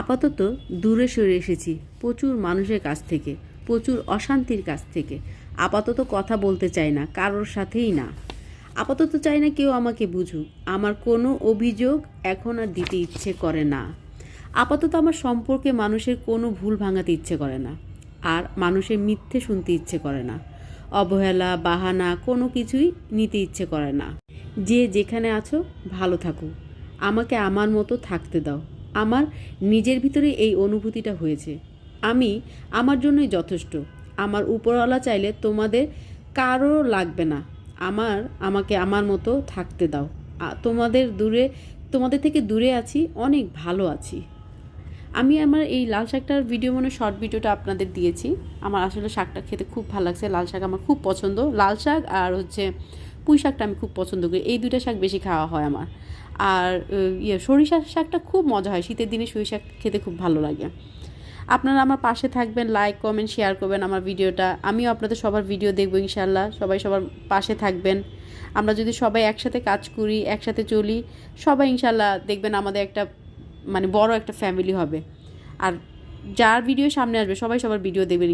আপাতত দূরে সরে এসেছি প্রচুর মানুষের কাছ থেকে, প্রচুর অশান্তির কাছ থেকে। আপাতত কথা বলতে চাই না, কারোর সাথেই না। আপাতত চাই না কেউ আমাকে বুঝুক। আমার কোনো অভিযোগ এখন আর দিতে ইচ্ছে করে না। আপাতত আমার সম্পর্কে মানুষের কোনো ভুল ভাঙাতে ইচ্ছে করে না, আর মানুষের মিথ্যে শুনতে ইচ্ছে করে না। অবহেলা, বাহানা কোনো কিছুই নিতে ইচ্ছে করে না। যে যেখানে আছো ভালো থাকো, আমাকে আমার মতো থাকতে দাও। আমার নিজের ভিতরে এই অনুভূতিটা হয়েছে, আমি আমার জন্যই যথেষ্ট। আমার উপরওয়ালা চাইলে তোমাদের কারো লাগবে না। আমাকে আমার মতো থাকতে দাও। তোমাদের থেকে দূরে আছি, অনেক ভালো আছি। আমি আমার এই লাল শাকটার ভিডিও শর্ট ভিডিওটা আপনাদের দিয়েছি। আমার আসলে শাকটা খেতে খুব ভালো লাগছে। লাল শাক আমার খুব পছন্দ। লাল শাক আর পুঁই শাকটা আমি খুব পছন্দ করি। এই দুইটা শাক বেশি খাওয়া হয় আমার। আর সরিষা শাকটা খুব মজা হয়, শীতের দিনে সরিষা শাক খেতে খুব ভালো লাগে। আপনারা আমার পাশে থাকবেন, লাইক কমেন্ট শেয়ার করবেন আমার ভিডিওটা। আমিও আপনাদের সবার ভিডিও দেখবো ইনশাল্লাহ। সবাই সবার পাশে থাকবেন। আমরা যদি সবাই একসাথে কাজ করি, একসাথে চলি, সবাই ইনশাল্লাহ দেখবেন আমাদের একটা বড় একটা ফ্যামিলি হবে। আর যার ভিডিও সামনে আসবে সবাই সবার ভিডিও দেখবেন।